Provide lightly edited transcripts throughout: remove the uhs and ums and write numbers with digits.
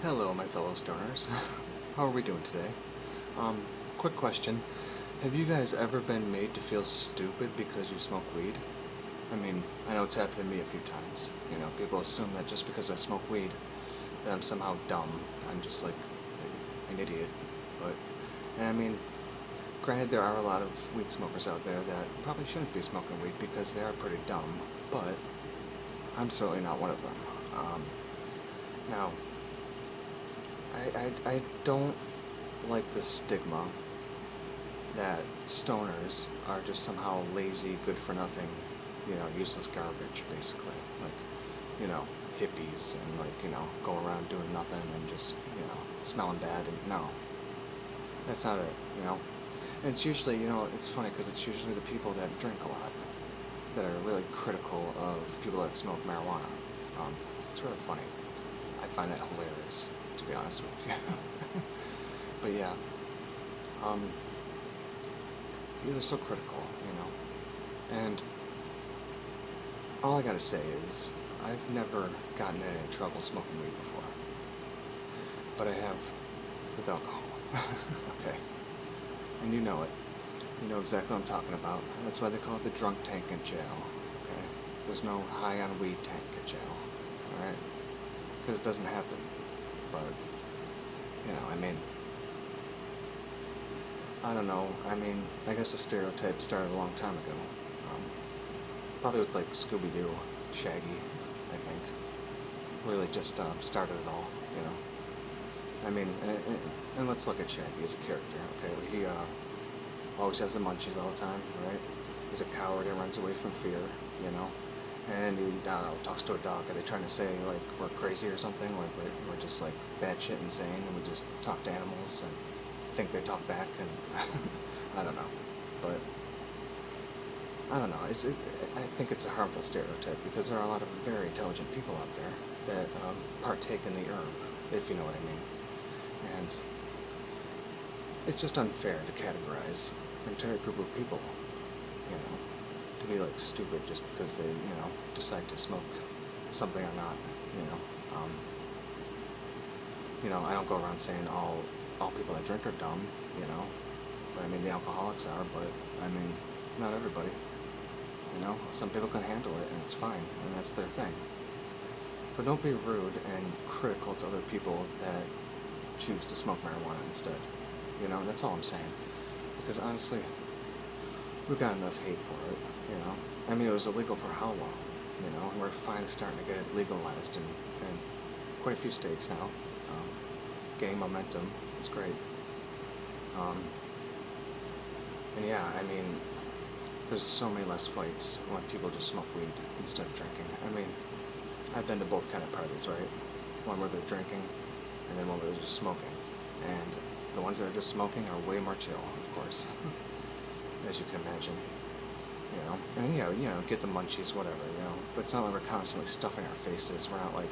Hello, my fellow stoners. How are we doing today? Quick question. Have you guys ever been made to feel stupid because you smoke weed? I mean, I know it's happened to me a few times. You know, people assume that just because I smoke weed, that I'm somehow dumb. I'm just like an idiot. But, and I mean, granted, there are a lot of weed smokers out there that probably shouldn't be smoking weed because they are pretty dumb. But I'm certainly not one of them. Now, I don't like the stigma that stoners are just somehow lazy, good for nothing, useless garbage, basically. Like, hippies and go around doing nothing and just, smelling bad. And no, that's not it. And it's usually, it's funny because it's usually the people that drink a lot that are really critical of people that smoke marijuana. It's really funny. I find that hilarious, to be honest with you. But yeah, um, they're so critical. And all I gotta say is, I've never gotten in any trouble smoking weed before, but I have with alcohol. Okay, and you know it. You know exactly what I'm talking about. That's why they call it the drunk tank in jail. Okay, there's no high on weed tank in jail. All right, because it doesn't happen. But I don't know. I guess the stereotype started a long time ago. Um, Probably with like Scooby-Doo, Shaggy, I think. Really just started it all, you know. And let's look at Shaggy as a character, okay? He always has the munchies all the time, right? He's a coward and runs away from fear, you know. And he, I don't know, talks to a dog. Are they trying to say, like, we're crazy or something? Like, we're just, like, batshit insane and we just talk to animals and think they talk back and I don't know. But I don't know. I think it's a harmful stereotype because there are a lot of very intelligent people out there that partake in the herb, if you know what I mean. And it's just unfair to categorize an entire group of people, to be like stupid just because they, decide to smoke something or not. Um, I don't go around saying all people that drink are dumb, but the alcoholics are, but not everybody. Some people can handle it and it's fine, and that's their thing. But don't be rude and critical to other people that choose to smoke marijuana instead. That's all I'm saying. Because honestly, we've got enough hate for it, it was illegal for how long, and we're finally starting to get it legalized in quite a few states now. Gaining momentum, it's great. And yeah, there's so many less fights when people just smoke weed instead of drinking. I've been to both kind of parties, right? One where they're drinking, and then one where they're just smoking. And the ones that are just smoking are way more chill, of course, as you can imagine. And get the munchies, whatever, But it's not like we're constantly stuffing our faces. We're not like,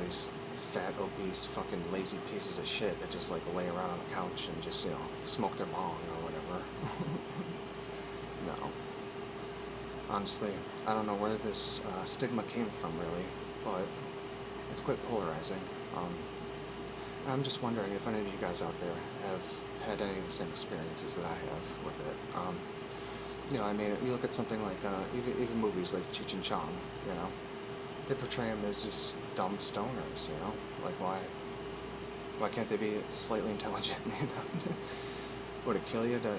these fat, obese, fucking lazy pieces of shit that just like lay around on the couch and just, smoke their bong or whatever. No. Honestly, I don't know where this stigma came from, really, but it's quite polarizing. I'm just wondering if any of you guys out there have had any of the same experiences that I have with it. You look at something like, even movies like Cheech and Chong, they portray them as just dumb stoners, Like, why can't they be slightly intelligent, Would it kill you to,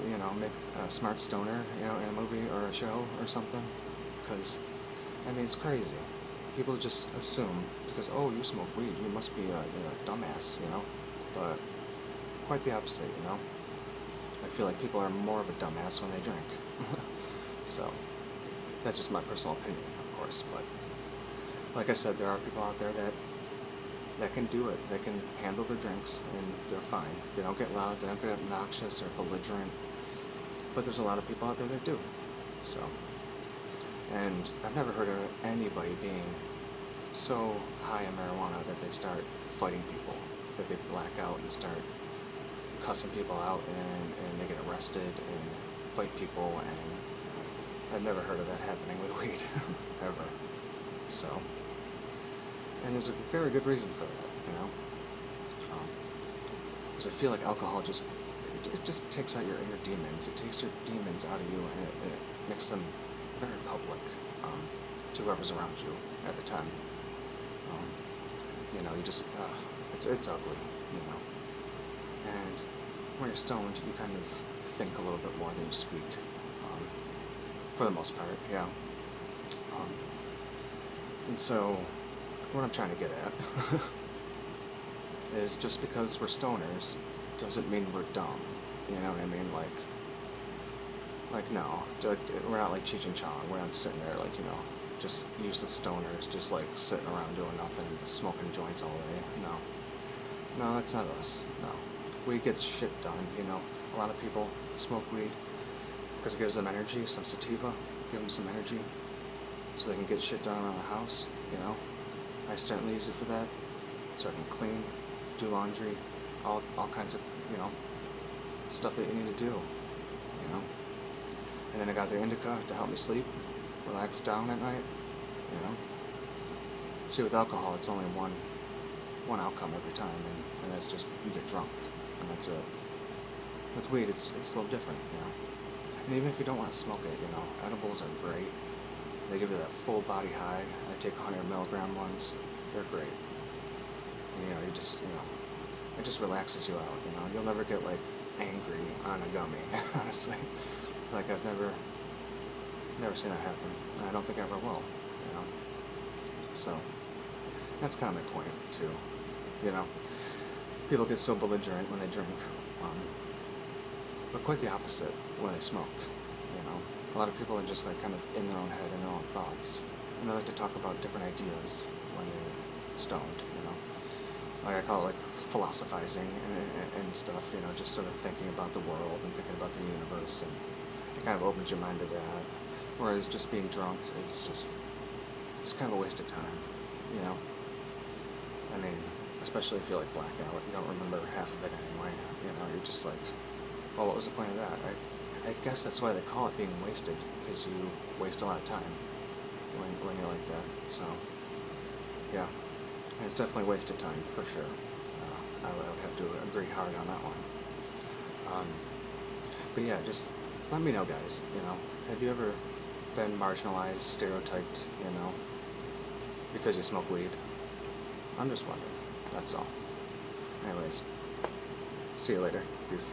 make a smart stoner, in a movie or a show or something? Because, it's crazy. People just assume, because, oh, you smoke weed, you must be a dumbass, But quite the opposite, I feel like people are more of a dumbass when they drink. So, that's just my personal opinion, of course. But, like I said, there are people out there that can do it. They can handle their drinks, and they're fine. They don't get loud, they don't get obnoxious or belligerent. But there's a lot of people out there that do. So, and I've never heard of anybody being so high on marijuana that they start fighting people, that they black out and start cussing people out, and they get arrested and fight people, and I've never heard of that happening with weed, ever. So, And there's a very good reason for that, you know? Because I feel like alcohol it just takes out your inner demons. It takes your demons out of you, and it makes them very public to whoever's around you at the time. Um, you know, it's ugly, you know. And when you're stoned, you kind of think a little bit more than you speak, um, for the most part, yeah. Um, and so, what I'm trying to get at is just because we're stoners doesn't mean we're dumb. You know what I mean? Like no, we're not like Cheech and Chong. We're not sitting there like, you know, just useless stoners, just like sitting around doing nothing, smoking joints all day. No, that's not us. No, weed gets shit done. You know, a lot of people smoke weed because it gives them energy. Some sativa, give them some energy, so they can get shit done around the house. You know, I certainly use it for that, so I can clean, do laundry, all kinds of, you know, stuff that you need to do, you know. And then I got the indica to help me sleep, relax down at night, you know. See, with alcohol, it's only one outcome every time, and that's just you get drunk, and that's it. With weed, it's a little different, you know. And even if you don't want to smoke it, you know, edibles are great. They give you that full body high. I take 100 milligram ones. They're great. And, you know, it just relaxes you out, you know. You'll never get, like, angry on a gummy, honestly. Like, I've never seen that happen. And I don't think I ever will, you know. So, that's kind of my point, too. You know, people get so belligerent when they drink, but quite the opposite when they smoke, you know. A lot of people are just, like, kind of in their own head, in their own thoughts. And they like to talk about different ideas when they're stoned, you know. Like, I call it, like, philosophizing and stuff, you know, just sort of thinking about the world and thinking about the universe, and it kind of opens your mind to that. Whereas just being drunk is just kind of a waste of time, you know. I mean, especially if you like blackout, you don't remember half of it anyway, you know. You're just like, well, what was the point of that? I guess that's why they call it being wasted, because you waste a lot of time when you're like that. So, yeah, and it's definitely wasted time for sure. I would have to agree hard on that one. But yeah, just let me know, guys. You know, have you ever been marginalized, stereotyped? You know, because you smoke weed? I'm just wondering. That's all. Anyways, see you later. Peace.